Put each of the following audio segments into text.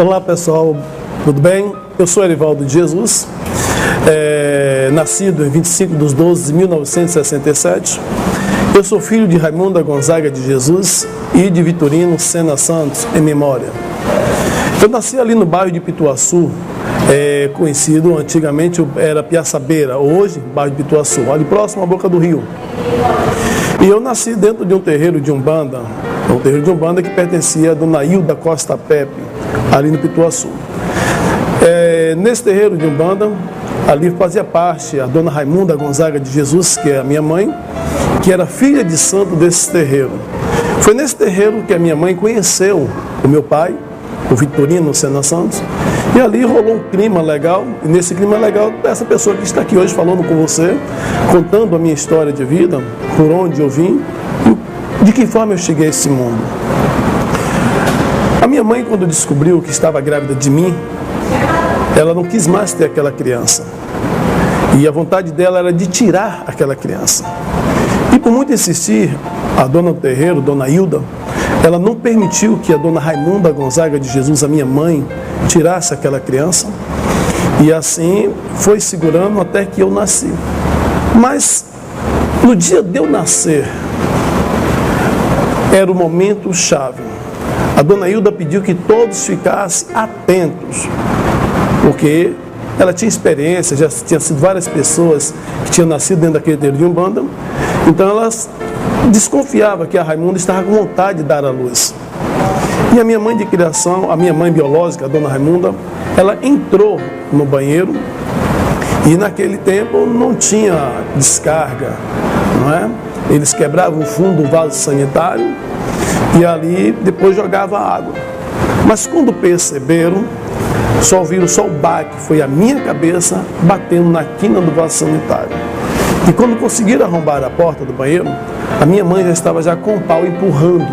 Olá pessoal, tudo bem? Eu sou Erivaldo de Jesus, nascido em 25/12/1967. Eu sou filho de Raimunda Gonzaga de Jesus e de Vitorino Sena Santos, em memória. Eu nasci ali no bairro de Pituaçu, conhecido antigamente era Piaçabeira, hoje bairro de Pituaçu, ali próximo à boca do rio. E eu nasci dentro de um terreiro de Umbanda, que pertencia a Dona Hilda Costa Pepe, ali no Pituaçu. Nesse terreiro de Umbanda, ali fazia parte a Dona Raimunda Gonzaga de Jesus, que é a minha mãe, que era filha de santo desse terreiro. Foi nesse terreiro que a minha mãe conheceu o meu pai, o Vitorino Sena Santos, e ali rolou um clima legal, e nesse clima legal, essa pessoa que está aqui hoje falando com você, contando a minha história de vida, por onde eu vim, e de que forma eu cheguei a esse mundo. A minha mãe, quando descobriu que estava grávida de mim, ela não quis mais ter aquela criança. E a vontade dela era de tirar aquela criança. E por muito insistir, a dona do terreiro, Dona Hilda, ela não permitiu que a Dona Raimunda Gonzaga de Jesus, a minha mãe, tirasse aquela criança. E assim foi segurando até que eu nasci. Mas no dia de eu nascer, era o momento chave. A Dona Hilda pediu que todos ficassem atentos, porque ela tinha experiência, já tinha sido várias pessoas que tinham nascido dentro daquele terreiro de Umbanda, então elas desconfiavam que a Raimunda estava com vontade de dar à luz. E a minha mãe de criação, a minha mãe biológica, a Dona Raimunda, ela entrou no banheiro e naquele tempo não tinha descarga, não é? Eles quebravam o fundo do vaso sanitário e ali depois jogavam água. Mas quando perceberam, só ouviram só o baque, foi a minha cabeça batendo na quina do vaso sanitário. E quando conseguiram arrombar a porta do banheiro, a minha mãe já estava já com o pau empurrando,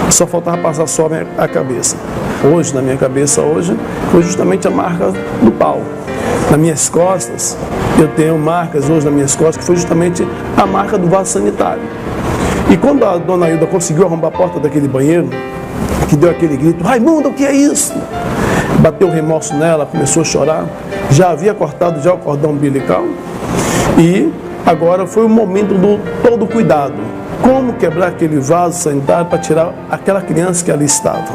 só faltava passar só a cabeça. Hoje, na minha cabeça hoje, foi justamente a marca do pau. Nas minhas costas, eu tenho marcas hoje nas minhas costas, que foi justamente a marca do vaso sanitário. E quando a Dona Hilda conseguiu arrombar a porta daquele banheiro, que deu aquele grito, Raimunda, o que é isso? Bateu o remorso nela, começou a chorar, já havia cortado já o cordão umbilical, e agora foi o momento do todo cuidado. Como quebrar aquele vaso sanitário para tirar aquela criança que ali estava.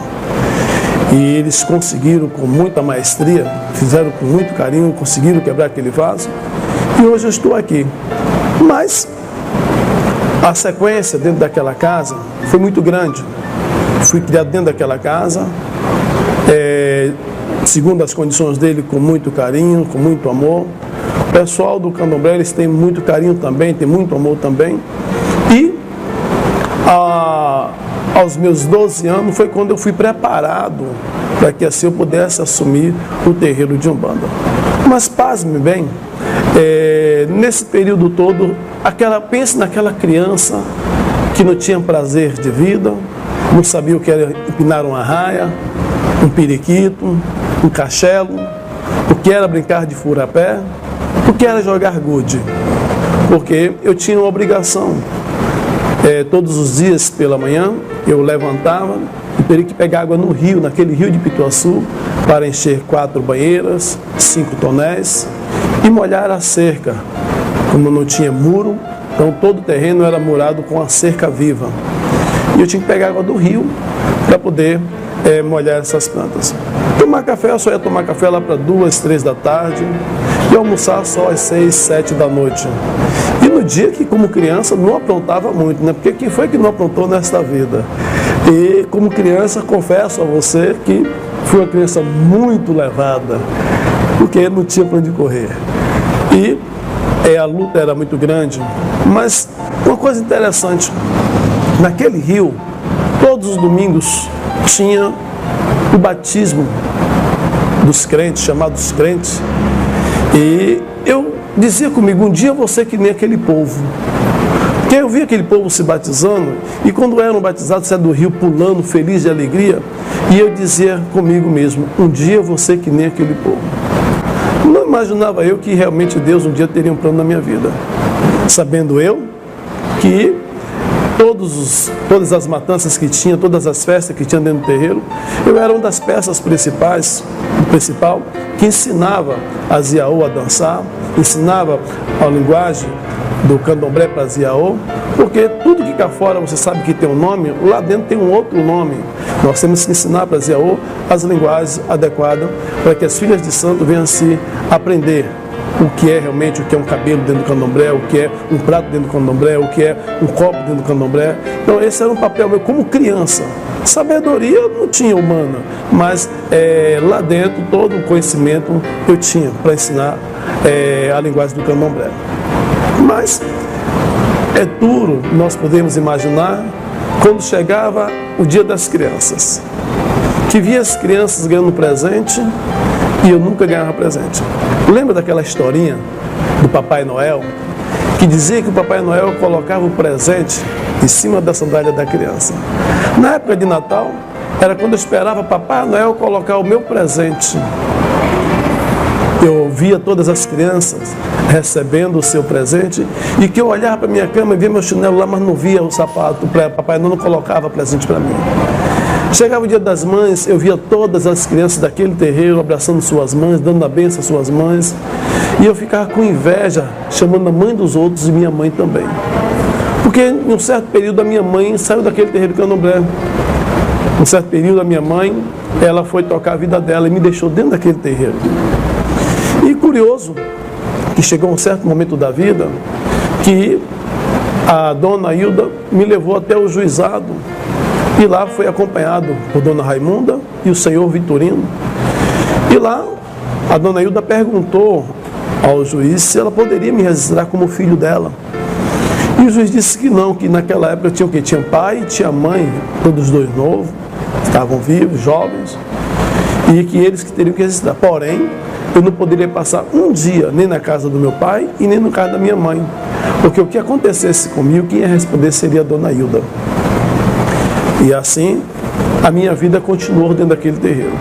E eles conseguiram com muita maestria, fizeram com muito carinho, conseguiram quebrar aquele vaso. E hoje eu estou aqui. Mas a sequência dentro daquela casa foi muito grande. Fui criado dentro daquela casa, segundo as condições dele, com muito carinho, com muito amor. O pessoal do candomblé, eles têm muito carinho também, tem muito amor também. E aos meus 12 anos foi quando eu fui preparado para que assim eu pudesse assumir o terreiro de Umbanda. Mas pasme bem, nesse período todo, pense naquela criança que não tinha prazer de vida, não sabia o que era empinar uma raia, um periquito, um cachelo, o que era brincar de furapé, o que era jogar gude, porque eu tinha uma obrigação. Todos os dias pela manhã eu levantava e teria que pegar água no rio, naquele rio de Pituaçu, para encher 4 banheiras, 5 tonéis e molhar a cerca. Como não tinha muro, então todo o terreno era murado com a cerca viva. E eu tinha que pegar água do rio para poder molhar essas plantas. Tomar café, eu só ia tomar café lá para 2, 3 da tarde e almoçar só às 6, 7 da noite. E no dia que, como criança, não aprontava muito, né? Porque quem foi que não aprontou nesta vida? E como criança, confesso a você que fui uma criança muito levada, porque não tinha para onde correr. E a luta era muito grande. Mas uma coisa interessante, naquele rio, todos os domingos tinha o batismo dos crentes, chamados crentes. E eu dizia comigo, um dia eu vou ser que nem aquele povo. Porque eu via aquele povo se batizando, e quando eram batizados, saia do rio pulando, feliz de alegria, e eu dizia comigo mesmo, um dia eu vou ser que nem aquele povo. Não imaginava eu que realmente Deus um dia teria um plano na minha vida. Sabendo eu que todas as matanças que tinha, todas as festas que tinha dentro do terreiro, eu era uma das peças principal que ensinava as Iaô a dançar, ensinava a linguagem do candomblé para as Iaô, porque tudo que cá fora você sabe que tem um nome, lá dentro tem um outro nome. Nós temos que ensinar para as Iaô as linguagens adequadas para que as filhas de santo venham se aprender o que é realmente, o que é um cabelo dentro do candomblé, o que é um prato dentro do candomblé, o que é um copo dentro do candomblé. Então esse era um papel meu como criança. Sabedoria não tinha humana, mas lá dentro todo o conhecimento eu tinha para ensinar a linguagem do candomblé. Mas é duro nós podemos imaginar quando chegava o dia das crianças, que via as crianças ganhando presente e eu nunca ganhava presente. Lembra daquela historinha do Papai Noel, que dizia que o Papai Noel colocava o presente em cima da sandália da criança? Na época de Natal, era quando eu esperava Papai Noel colocar o meu presente. Eu via todas as crianças recebendo o seu presente e que eu olhava para minha cama e via meu chinelo lá, mas não via o sapato. Papai não colocava presente para mim. Chegava o dia das mães, eu via todas as crianças daquele terreiro abraçando suas mães, dando a bênção às suas mães. E eu ficava com inveja, chamando a mãe dos outros e minha mãe também. Porque em um certo período a minha mãe saiu daquele terreiro candomblé. Em um certo período a minha mãe, ela foi tocar a vida dela e me deixou dentro daquele terreiro. E curioso, que chegou um certo momento da vida, que a dona Hilda me levou até o juizado. E lá foi acompanhado por dona Raimunda e o senhor Vitorino. E lá a dona Hilda perguntou ao juiz se ela poderia me registrar como filho dela. E o juiz disse que não, que naquela época tinha o quê? Tinha pai e tinha mãe, todos os dois novos, estavam vivos, jovens, e que eles que teriam que registrar. Porém, eu não poderia passar um dia nem na casa do meu pai e nem no casa da minha mãe, porque o que acontecesse comigo, quem ia responder seria a dona Hilda. E assim, a minha vida continuou dentro daquele terreiro.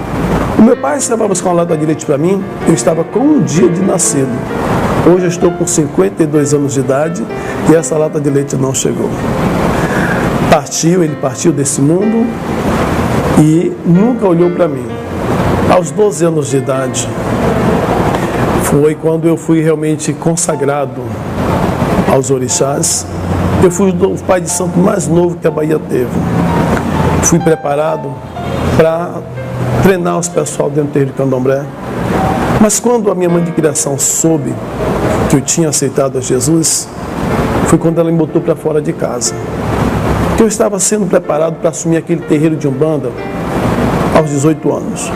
O meu pai estava buscar uma lata de leite para mim, eu estava com um dia de nascido. Hoje eu estou com 52 anos de idade e essa lata de leite não chegou. Ele partiu desse mundo e nunca olhou para mim. Aos 12 anos de idade, foi quando eu fui realmente consagrado aos orixás. Eu fui o pai de santo mais novo que a Bahia teve. Fui preparado para treinar os pessoal dentro do terreiro de candomblé. Mas quando a minha mãe de criação soube que eu tinha aceitado a Jesus, foi quando ela me botou para fora de casa. Que eu estava sendo preparado para assumir aquele terreiro de Umbanda aos 18 anos.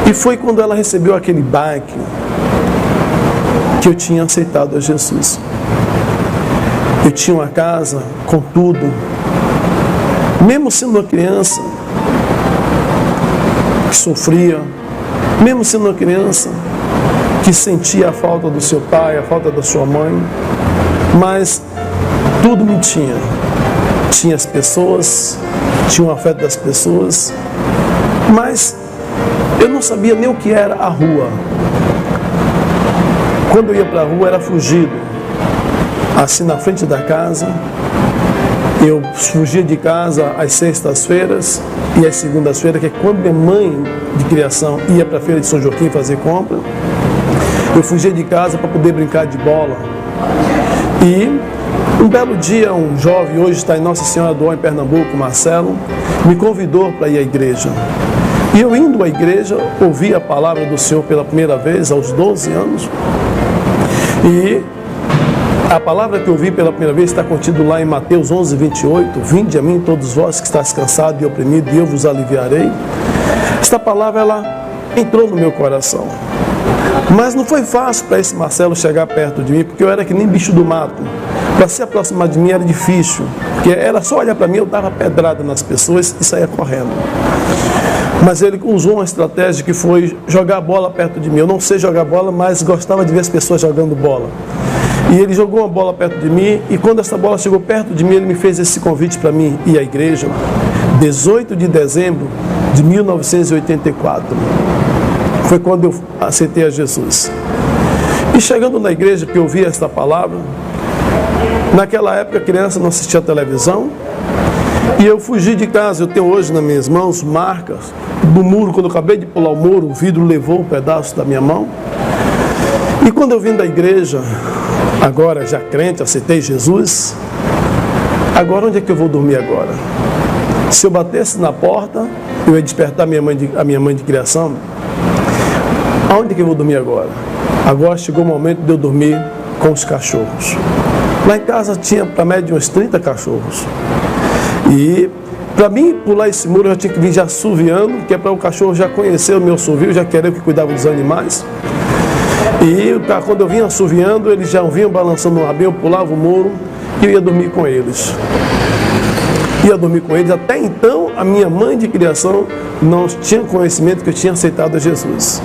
E foi quando ela recebeu aquele baque que eu tinha aceitado a Jesus. Eu tinha uma casa com tudo. Mesmo sendo uma criança que sofria, mesmo sendo uma criança que sentia a falta do seu pai, a falta da sua mãe, mas tudo me tinha. Tinha as pessoas, tinha o afeto das pessoas, mas eu não sabia nem o que era a rua. Quando eu ia para a rua era fugido. Assim na frente da casa, eu fugia de casa às sextas-feiras e às segundas-feiras, que é quando minha mãe de criação ia para a feira de São Joaquim fazer compra. Eu fugia de casa para poder brincar de bola. E um belo dia, um jovem, hoje está em Nossa Senhora do Ó, em Pernambuco, Marcelo, me convidou para ir à igreja. E eu indo à igreja, ouvi a palavra do Senhor pela primeira vez, aos 12 anos. E a palavra que eu ouvi pela primeira vez está contido lá em Mateus 11, 28. Vinde a mim todos vós que estáis cansados e oprimidos, e eu vos aliviarei. Esta palavra, ela entrou no meu coração. Mas não foi fácil para esse Marcelo chegar perto de mim, porque eu era que nem bicho do mato. Para se aproximar de mim era difícil, porque era só olhar para mim, eu dava pedrada nas pessoas e saía correndo. Mas ele usou uma estratégia que foi jogar a bola perto de mim. Eu não sei jogar bola, mas gostava de ver as pessoas jogando bola. E ele jogou uma bola perto de mim, e quando essa bola chegou perto de mim, ele me fez esse convite para mim ir à igreja, 18 de dezembro de 1984. Foi quando eu aceitei a Jesus. E chegando na igreja, que eu ouvi esta palavra, Naquela época a criança não assistia televisão. E eu fugi de casa. Eu tenho hoje nas minhas mãos marcas do muro. Quando eu acabei de pular o muro, o vidro levou um pedaço da minha mão. E quando eu vim da igreja, agora já crente, aceitei Jesus, agora onde é que eu vou dormir agora? Se eu batesse na porta, eu ia despertar a minha mãe de criação. Aonde é que eu vou dormir agora? Agora chegou o momento de eu dormir com os cachorros. Lá em casa tinha para média uns 30 cachorros. E para mim pular esse muro eu já tinha que vir já assoviando, que é para o cachorro já conhecer o meu assovio, já querer que cuidava dos animais. E quando eu vinha assoviando, eles já vinham balançando no rabinho, eu pulava o muro e eu ia dormir com eles. Até então, a minha mãe de criação não tinha conhecimento que eu tinha aceitado a Jesus.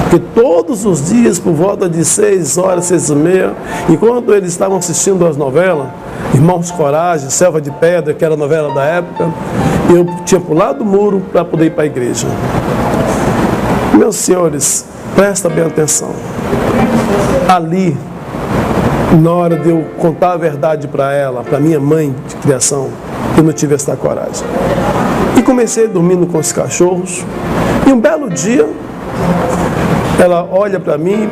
Porque todos os dias, por volta de 6 horas, 6h30, enquanto eles estavam assistindo as novelas, Irmãos Coragem, Selva de Pedra, que era a novela da época, eu tinha pulado o muro para poder ir para a igreja. Meus senhores, presta bem atenção. Ali, na hora de eu contar a verdade para ela, para minha mãe de criação, eu não tive essa coragem. E comecei dormindo com os cachorros. E um belo dia, ela olha para mim,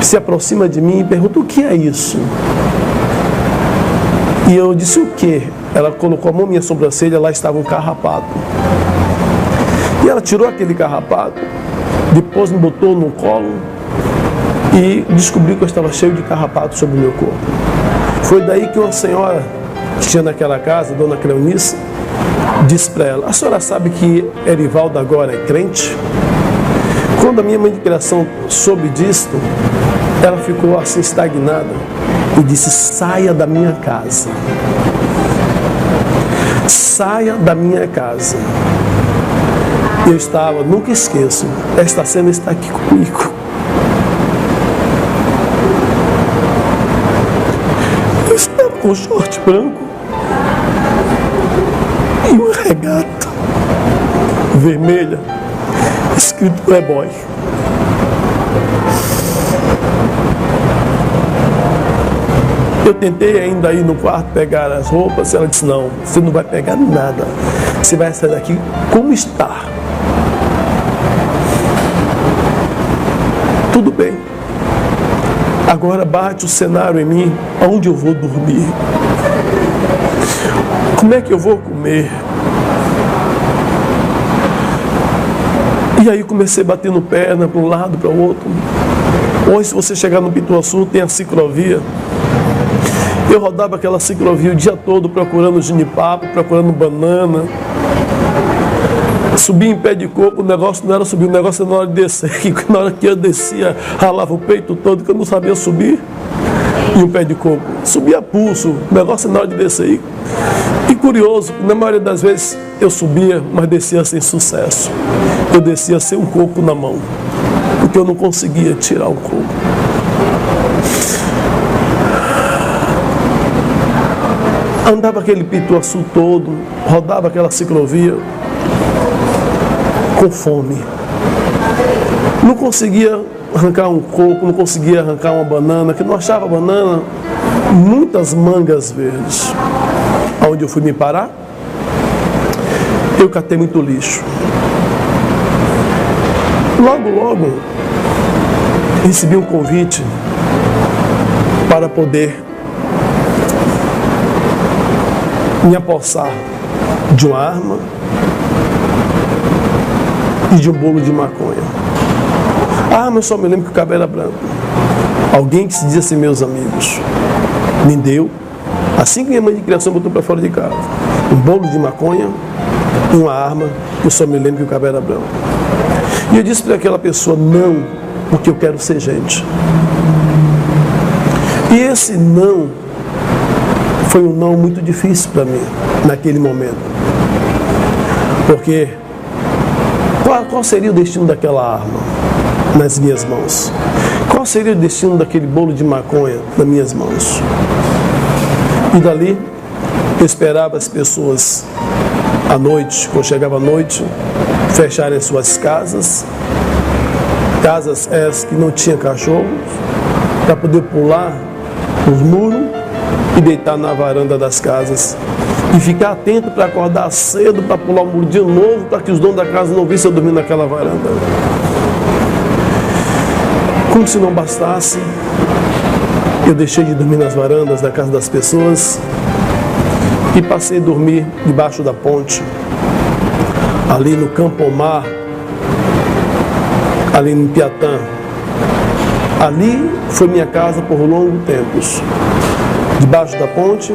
se aproxima de mim e pergunta: o que é isso? E eu disse: o quê? Ela colocou a mão na minha sobrancelha, lá estava um carrapato. E ela tirou aquele carrapato, depois me botou no colo e descobri que eu estava cheio de carrapato sobre o meu corpo. Foi daí que uma senhora que tinha naquela casa, Dona Cleonice, disse para ela: a senhora sabe que Erivaldo agora é crente? Quando a minha mãe de criação soube disto, ela ficou assim estagnada e disse: saia da minha casa. Saia da minha casa. Eu estava, nunca esqueço, esta cena está aqui comigo. Eu estava com um short branco e uma regata vermelha, escrito Playboy. Eu tentei ainda ir no quarto pegar as roupas. Ela disse: não, você não vai pegar nada, você vai sair daqui como está. Tudo bem. Agora bate o cenário em mim: aonde eu vou dormir? Como é que eu vou comer? E aí comecei batendo perna para um lado, para o outro. Hoje, se você chegar no Pituaçu, tem a ciclovia. Eu rodava aquela ciclovia o dia todo procurando genipapo, procurando banana. Subia em pé de coco, o negócio não era subir, o negócio era na hora de descer. Que na hora que eu descia, ralava o peito todo, que eu não sabia subir. E um pé de coco. Subia a pulso, o negócio era na hora de descer. E curioso, na maioria das vezes eu subia, mas descia sem sucesso. Eu descia sem um coco na mão, porque eu não conseguia tirar o coco. Andava aquele Pituaçu todo, rodava aquela ciclovia com fome. Não conseguia arrancar um coco, não conseguia arrancar uma banana, que não achava banana, muitas mangas verdes. Aonde eu fui me parar? Eu catei muito lixo. Logo, recebi um convite para poder me apossar de uma arma e de um bolo de maconha. Ah, mas eu só me lembro que o cabelo era branco. Alguém que se dizia assim, meus amigos, me deu, assim que minha mãe de criação botou para fora de casa, um bolo de maconha e uma arma, eu só me lembro que o cabelo era branco. E eu disse para aquela pessoa: não, porque eu quero ser gente. E esse não foi um não muito difícil para mim, naquele momento. Porque qual seria o destino daquela arma nas minhas mãos? Qual seria o destino daquele bolo de maconha nas minhas mãos? E dali, eu esperava as pessoas à noite, quando chegava a noite, fecharem suas casas essas que não tinham cachorros, para poder pular os muros e deitar na varanda das casas. E ficar atento para acordar cedo, para pular o muro de novo, para que os donos da casa não vissem eu dormir naquela varanda. Como se não bastasse, eu deixei de dormir nas varandas da casa das pessoas e passei a dormir debaixo da ponte, ali no Campo Mar, ali em Piatã. Ali foi minha casa por longos tempos, debaixo da ponte,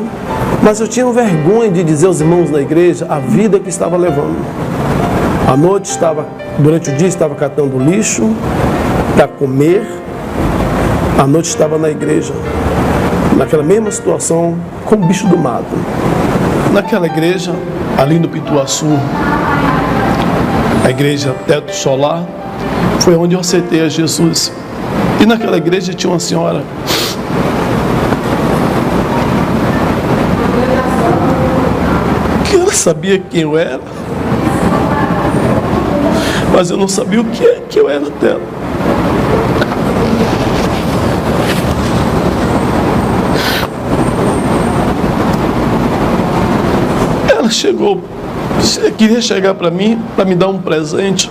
mas eu tinha vergonha de dizer aos irmãos na igreja a vida que estava levando. À noite durante o dia estava catando lixo para comer, à noite estava na igreja, naquela mesma situação, como bicho do mato. Naquela igreja, ali no Pituaçu, a igreja Teto Solar, foi onde eu aceitei a Jesus. E naquela igreja tinha uma senhora que ela sabia quem eu era, mas eu não sabia o que eu era dela. Ela chegou, queria chegar para mim, para me dar um presente.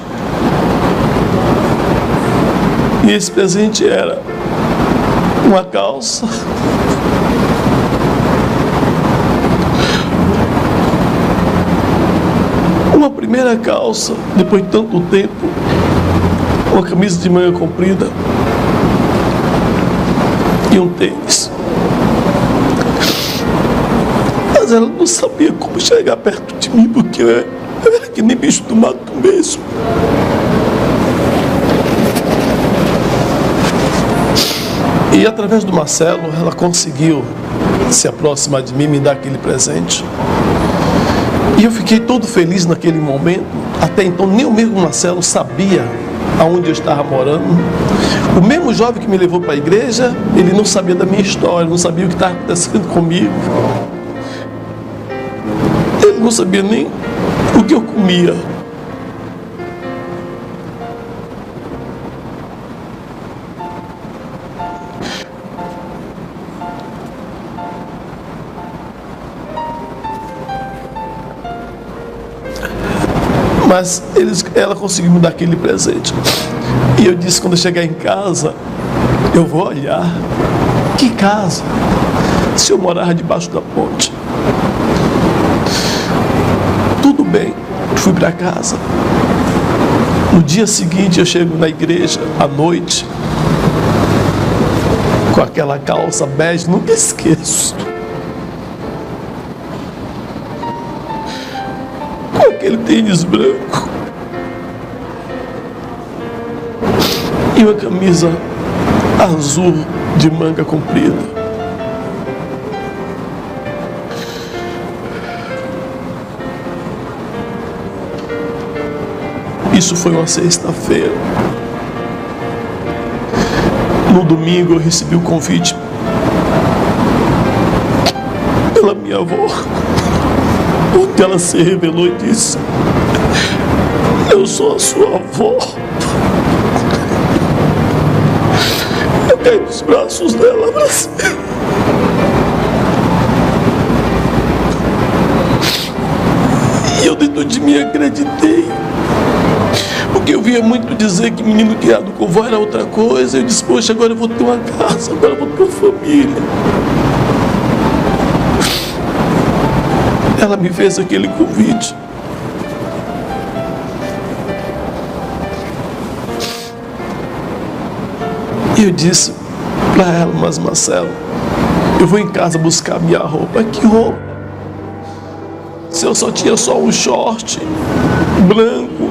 E esse presente era uma calça, uma primeira calça, depois de tanto tempo, uma camisa de manga comprida e um tênis. Mas ela não sabia como chegar perto de mim, porque eu era que nem bicho do mato mesmo. E através do Marcelo, ela conseguiu se aproximar de mim, me dar aquele presente. E eu fiquei todo feliz naquele momento. Até então, nem o mesmo Marcelo sabia aonde eu estava morando. O mesmo jovem que me levou para a igreja, ele não sabia da minha história, não sabia o que estava acontecendo comigo. Ele não sabia nem o que eu comia. Mas ela conseguiu me dar aquele presente. E eu disse, quando eu chegar em casa, eu vou olhar. Que casa? Se eu morar debaixo da ponte. Tudo bem, fui para casa. No dia seguinte eu chego na igreja, à noite, com aquela calça bege, nunca esqueço. Aquele tênis branco e uma camisa azul de manga comprida. Isso foi uma sexta-feira. No domingo eu recebi o convite pela minha avó, onde ela se revelou e disse: eu sou a sua avó. Eu caí nos braços dela, abracei. E eu dentro de mim acreditei, porque eu via muito dizer que menino criado com vó era outra coisa. Eu disse: poxa, agora eu vou ter uma casa, agora eu vou ter uma família. Ela me fez aquele convite. E eu disse para ela: mas Marcelo, eu vou em casa buscar minha roupa. Que roupa? Se eu só tinha só um short branco,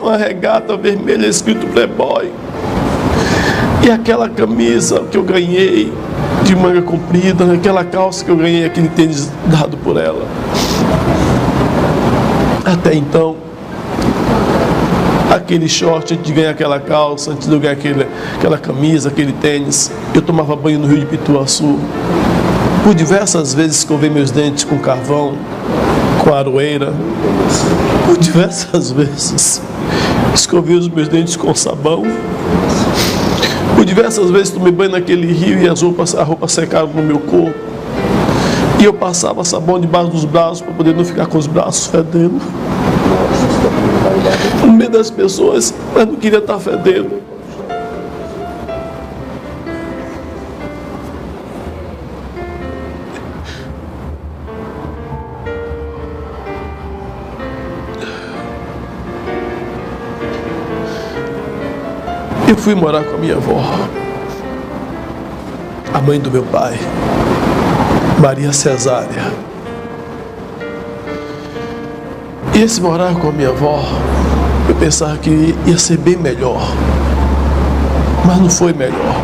uma regata vermelha escrito Playboy, e aquela camisa que eu ganhei de manga comprida, aquela calça que eu ganhei, aquele tênis dado por ela. Até então, aquele short, antes de ganhar aquela calça, antes de eu ganhar aquela camisa, aquele tênis, eu tomava banho no rio de Pituaçu. Por diversas vezes escovei meus dentes com carvão, com aroeira. Por diversas vezes escovei os meus dentes com sabão. Por Por diversas vezes tomei banho naquele rio e a roupa secava no meu corpo. E eu passava sabão debaixo dos braços para poder não ficar com os braços fedendo. No meio das pessoas, mas não queria estar fedendo. Eu fui morar com a minha avó, a mãe do meu pai, Maria Cesária. E esse morar com a minha avó, eu pensava que ia ser bem melhor, mas não foi melhor.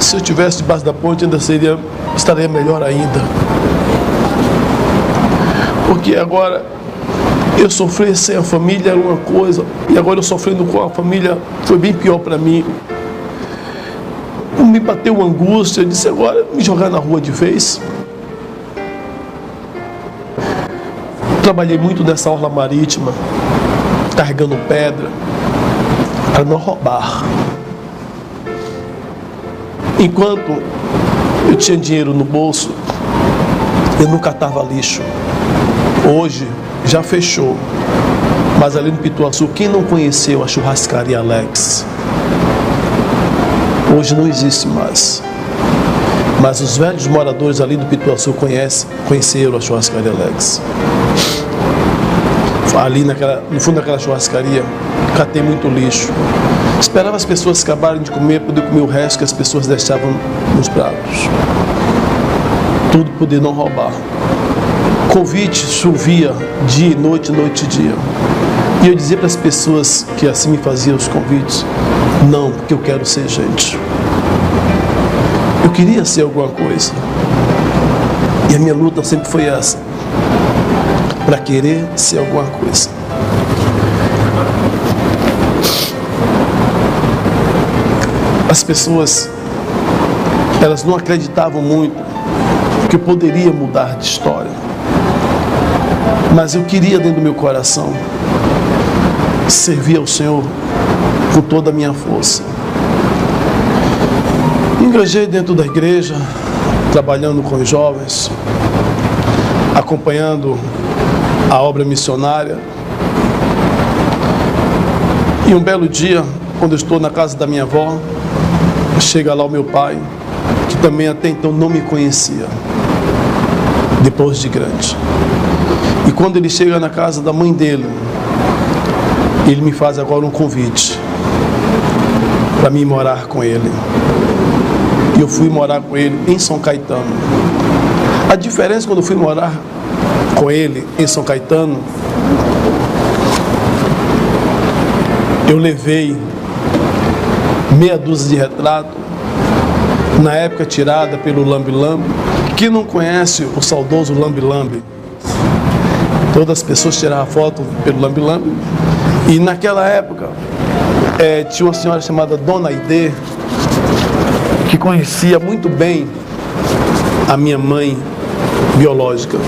Se eu estivesse debaixo da ponte, estaria melhor ainda. Porque agora eu sofri sem a família era uma coisa, e agora eu sofrendo com a família foi bem pior para mim. Me bateu uma angústia, eu disse, agora me jogar na rua de vez. Trabalhei muito nessa orla marítima, carregando pedra, para não roubar. Enquanto eu tinha dinheiro no bolso, eu não catava lixo. Hoje já fechou, mas ali no Pituaçu, quem não conheceu a churrascaria Alex? Hoje não existe mais. Mas os velhos moradores ali do Pituaçu conheceram a churrascaria Alex. Ali no fundo daquela churrascaria, catei muito lixo. Esperava as pessoas acabarem de comer, poder comer o resto que as pessoas deixavam nos pratos. Tudo poder não roubar. Convite chovia dia e noite, noite e dia. E eu dizia para as pessoas que assim me faziam os convites, não, porque eu quero ser gente. Eu queria ser alguma coisa. E a minha luta sempre foi essa, para querer ser alguma coisa. As pessoas, elas não acreditavam muito que eu poderia mudar de história. Mas eu queria dentro do meu coração servir ao Senhor com toda a minha força. Engajei dentro da igreja, trabalhando com os jovens, acompanhando a obra missionária. E um belo dia, quando eu estou na casa da minha avó, chega lá o meu pai, que também até então não me conhecia, depois de grande. E quando ele chega na casa da mãe dele, ele me faz agora um convite para mim morar com ele. E eu fui morar com ele em São Caetano. A diferença quando eu fui morar com ele em São Caetano, eu levei meia dúzia de retratos, na época tirada pelo Lambi Lambi. Quem não conhece o saudoso Lambi Lambi? Todas as pessoas tiravam foto pelo Lambi Lambi. E naquela época, tinha uma senhora chamada Dona Aide, que conhecia muito bem a minha mãe biológica.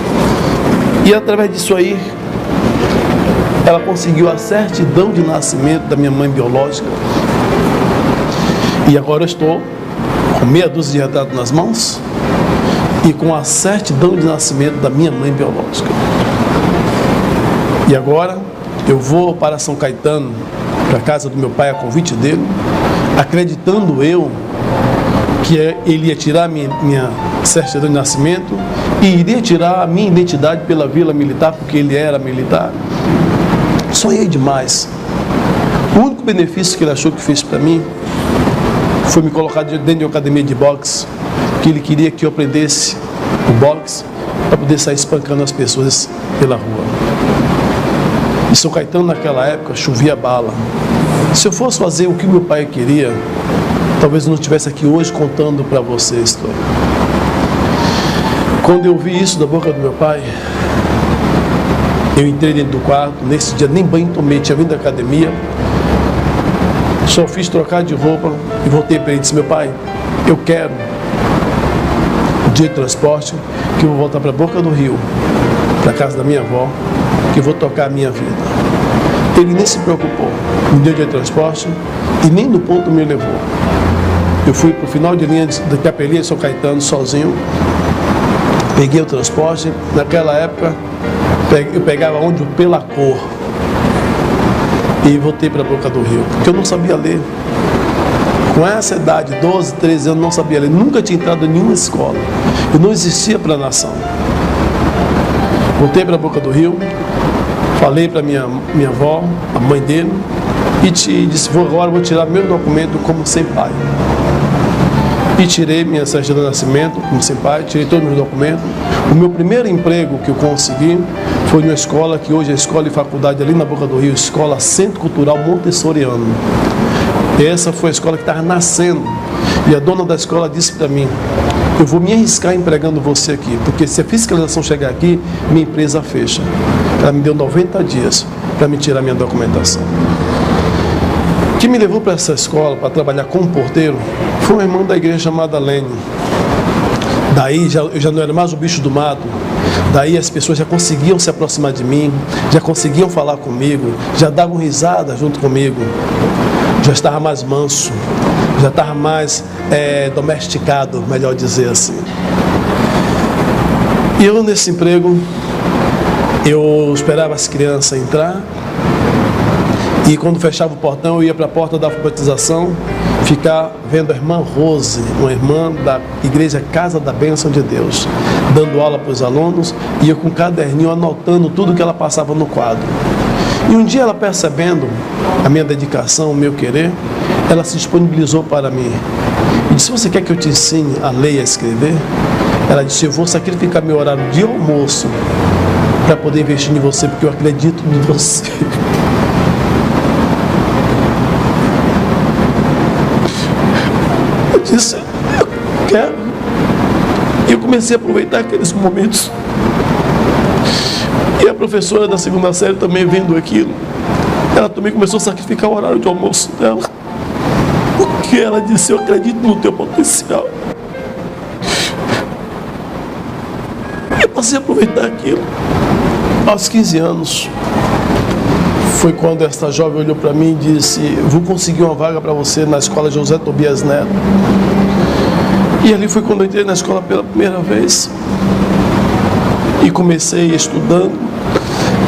E através disso aí, ela conseguiu a certidão de nascimento da minha mãe biológica. E agora eu estou com meia dúzia de retratos nas mãos e com a certidão de nascimento da minha mãe biológica. E agora eu vou para São Caetano, para a casa do meu pai, a convite dele, acreditando eu que ele ia tirar a minha certidão de nascimento e iria tirar a minha identidade pela Vila Militar, porque ele era militar. Sonhei demais. O único benefício que ele achou que fez para mim foi me colocar dentro de uma academia de boxe, que ele queria que eu aprendesse o boxe para poder sair espancando as pessoas pela rua. Em São Caetano, naquela época, chovia bala. Se eu fosse fazer o que meu pai queria, talvez eu não estivesse aqui hoje contando para vocês. Quando eu vi isso da boca do meu pai, eu entrei dentro do quarto. Nesse dia nem banho tomei, tinha vindo da academia, só fiz trocar de roupa e voltei para ele e disse: meu pai, eu quero o dia de transporte, que eu vou voltar para a boca do rio, para a casa da minha avó, que eu vou tocar a minha vida. Ele nem se preocupou, me deu de transporte e nem no ponto me levou. Eu fui para o final de linha da Capelinha, São Caetano, sozinho. Peguei o transporte. Naquela época, eu pegava ônibus pela cor. E voltei para a Boca do Rio, porque eu não sabia ler. Com essa idade, 12, 13 anos, não sabia ler. Nunca tinha entrado em nenhuma escola. Eu não existia para a nação. Voltei para a Boca do Rio. Falei para minha avó, a mãe dele, e disse, agora vou tirar meu documento como sem pai. E tirei minha certidão de nascimento como sem pai, tirei todos os meus documentos. O meu primeiro emprego que eu consegui foi numa escola que hoje é escola e faculdade ali na Boca do Rio, Escola Centro Cultural Montessoriano. Essa foi a escola que estava nascendo. E a dona da escola disse para mim, eu vou me arriscar empregando você aqui, porque se a fiscalização chegar aqui, minha empresa fecha. Ela me deu 90 dias para me tirar minha documentação. O que me levou para essa escola, para trabalhar como porteiro, foi uma irmã da igreja chamada Lene. Daí eu já não era mais o bicho do mato. Daí as pessoas já conseguiam se aproximar de mim, já conseguiam falar comigo, já davam risada junto comigo. Já estava mais manso, já estava mais domesticado, melhor dizer assim. E eu nesse emprego, eu esperava as crianças entrar, e quando fechava o portão, eu ia para a porta da alfabetização, ficar vendo a irmã Rose, uma irmã da igreja Casa da Bênção de Deus, dando aula para os alunos, e eu com um caderninho anotando tudo que ela passava no quadro. E um dia ela, percebendo a minha dedicação, o meu querer, ela se disponibilizou para mim. E disse, você quer que eu te ensine a ler e a escrever? Ela disse, eu vou sacrificar meu horário de almoço para poder investir em você, porque eu acredito em você. Eu disse, eu quero. E eu comecei a aproveitar aqueles momentos. E a professora da segunda série também vendo aquilo, ela também começou a sacrificar o horário de almoço dela, porque ela disse, eu acredito no teu potencial. E eu passei a aproveitar aquilo. Aos 15 anos, foi quando esta jovem olhou para mim e disse, vou conseguir uma vaga para você na escola José Tobias Neto. E ali foi quando eu entrei na escola pela primeira vez. E comecei estudando,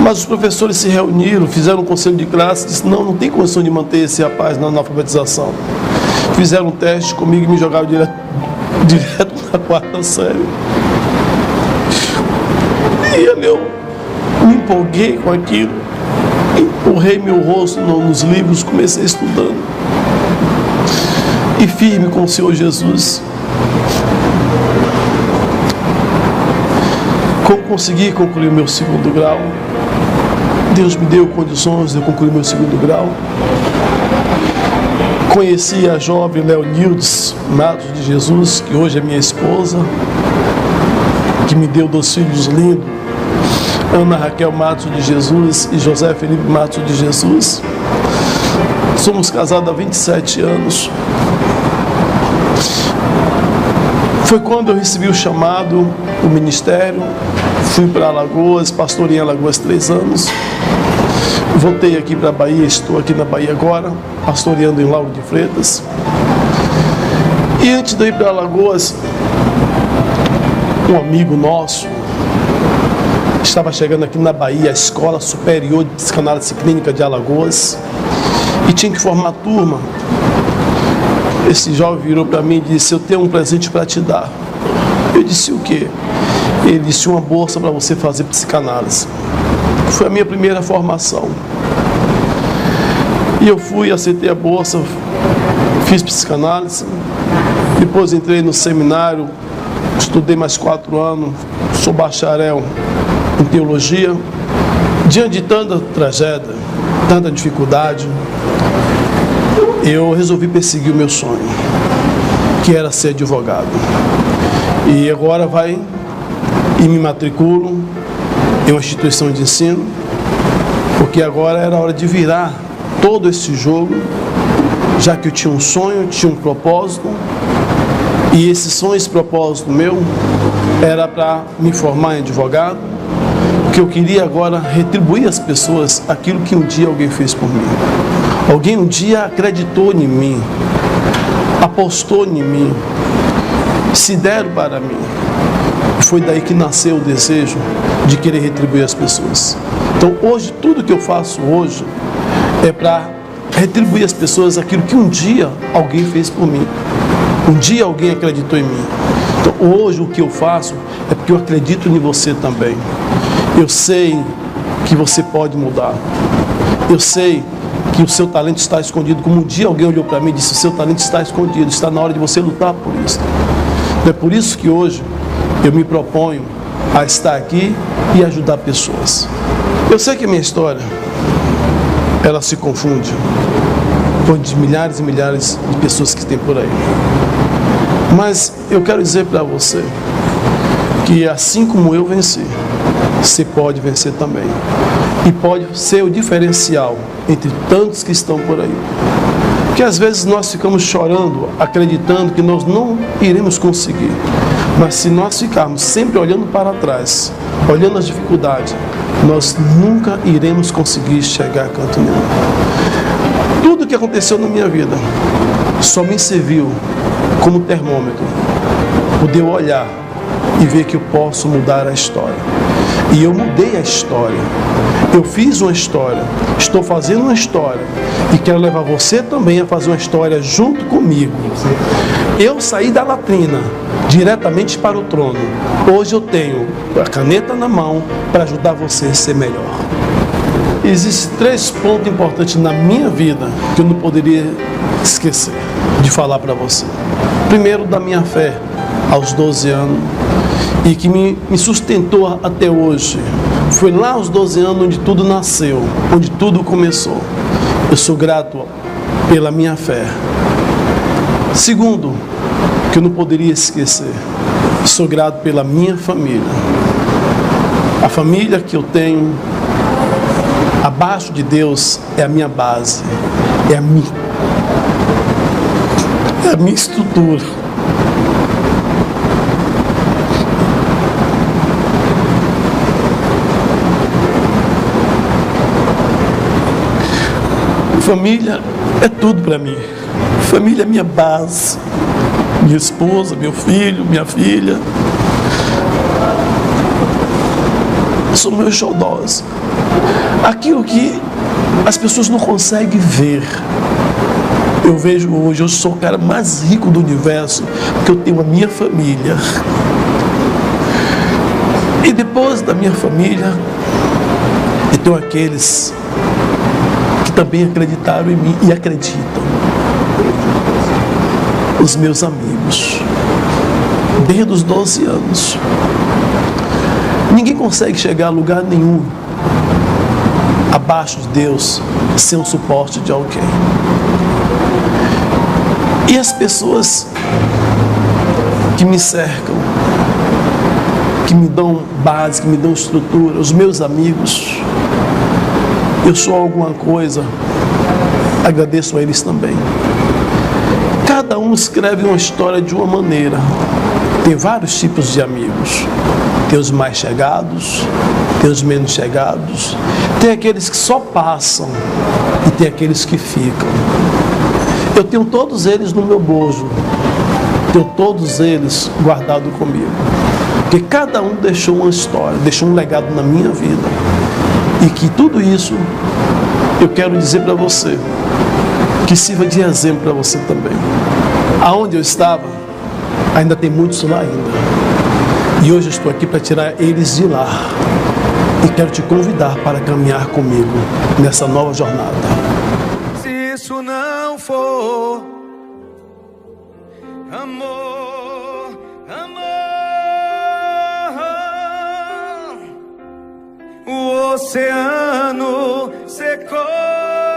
mas os professores se reuniram, fizeram um conselho de classe, disseram, não tem condição de manter esse rapaz na alfabetização. Fizeram um teste comigo e me jogaram direto na quarta série. E ali eu me empolguei com aquilo, empurrei meu rosto nos livros, comecei estudando. E firme com o Senhor Jesus. Consegui concluir o meu segundo grau. Deus me deu condições de eu concluir meu segundo grau. Conheci a jovem Leonildes Matos de Jesus, que hoje é minha esposa, que me deu 2 filhos lindos, Ana Raquel Matos de Jesus e José Felipe Matos de Jesus. Somos casados há 27 anos. Foi quando eu recebi o chamado, o ministério, fui para Alagoas, pastorei em Alagoas 3 anos, voltei aqui para a Bahia, estou aqui na Bahia agora, pastoreando em Lauro de Freitas. E antes de ir para Alagoas, um amigo nosso estava chegando aqui na Bahia, a Escola Superior de Psicanálise Clínica de Alagoas, e tinha que formar turma. Esse jovem virou para mim e disse, eu tenho um presente para te dar. Eu disse, o quê? Ele disse, uma bolsa para você fazer psicanálise. Foi a minha primeira formação. E eu fui, aceitei a bolsa, fiz psicanálise. Depois entrei no seminário, estudei mais 4 anos, sou bacharel em teologia. Diante de tanta tragédia, tanta dificuldade, eu resolvi perseguir o meu sonho, que era ser advogado. E agora e me matriculo em uma instituição de ensino, porque agora era hora de virar todo esse jogo, já que eu tinha um sonho, tinha um propósito, e esse sonho, esse propósito meu, era para me formar em advogado, Porque eu queria agora retribuir às pessoas aquilo que um dia alguém fez por mim. Alguém um dia acreditou em mim, apostou em mim, se deram para mim. Foi daí que nasceu o desejo de querer retribuir às pessoas. Então hoje, tudo que eu faço hoje é para retribuir às pessoas aquilo que um dia alguém fez por mim. Um dia alguém acreditou em mim. Então hoje o que eu faço é porque eu acredito em você também. Eu sei que você pode mudar. Eu sei que o seu talento está escondido. Como um dia alguém olhou para mim e disse: o seu talento está escondido, está na hora de você lutar por isso. É por isso que hoje eu me proponho a estar aqui e ajudar pessoas. Eu sei que a minha história, ela se confunde com de milhares e milhares de pessoas que tem por aí. Mas eu quero dizer para você que assim como eu venci, você pode vencer também. E pode ser o diferencial entre tantos que estão por aí. Porque às vezes nós ficamos chorando, acreditando que nós não iremos conseguir. Mas se nós ficarmos sempre olhando para trás, olhando as dificuldades, nós nunca iremos conseguir chegar a canto nenhum. Tudo que aconteceu na minha vida só me serviu como termômetro, poder olhar e ver que eu posso mudar a história. E eu mudei a história. Eu fiz uma história, estou fazendo uma história e quero levar você também a fazer uma história junto comigo. Eu saí da latrina diretamente para o trono. Hoje eu tenho a caneta na mão para ajudar você a ser melhor. Existem 3 pontos importantes na minha vida que eu não poderia esquecer de falar para você. Primeiro, da minha fé aos 12 anos e que me sustentou até hoje. Foi lá aos 12 anos onde tudo nasceu, onde tudo começou. Eu sou grato pela minha fé. Segundo, que eu não poderia esquecer, sou grato pela minha família. A família que eu tenho, abaixo de Deus, é a minha base, é a minha estrutura. Família é tudo para mim. Família é minha base. Minha esposa, meu filho, minha filha. São meus xodós. Aquilo que as pessoas não conseguem ver. Eu vejo hoje, eu sou o cara mais rico do universo, porque eu tenho a minha família. E depois da minha família, eu tenho aqueles que também acreditaram em mim e acreditam. Os meus amigos, desde os 12 anos. Ninguém consegue chegar a lugar nenhum abaixo de Deus sem o suporte de alguém. E as pessoas que me cercam, que me dão base, que me dão estrutura, os meus amigos, eu sou alguma coisa, agradeço a eles também. Cada um escreve uma história de uma maneira. Tem vários tipos de amigos. Tem os mais chegados, tem os menos chegados, tem aqueles que só passam e tem aqueles que ficam. Eu tenho todos eles no meu bojo, tenho todos eles guardados comigo, porque cada um deixou uma história, deixou um legado na minha vida, e que tudo isso eu quero dizer para você, que sirva de exemplo para você também. Aonde eu estava, ainda tem muitos lá ainda. E hoje eu estou aqui para tirar eles de lá. E quero te convidar para caminhar comigo nessa nova jornada. Se isso não for amor, amor, o oceano secou.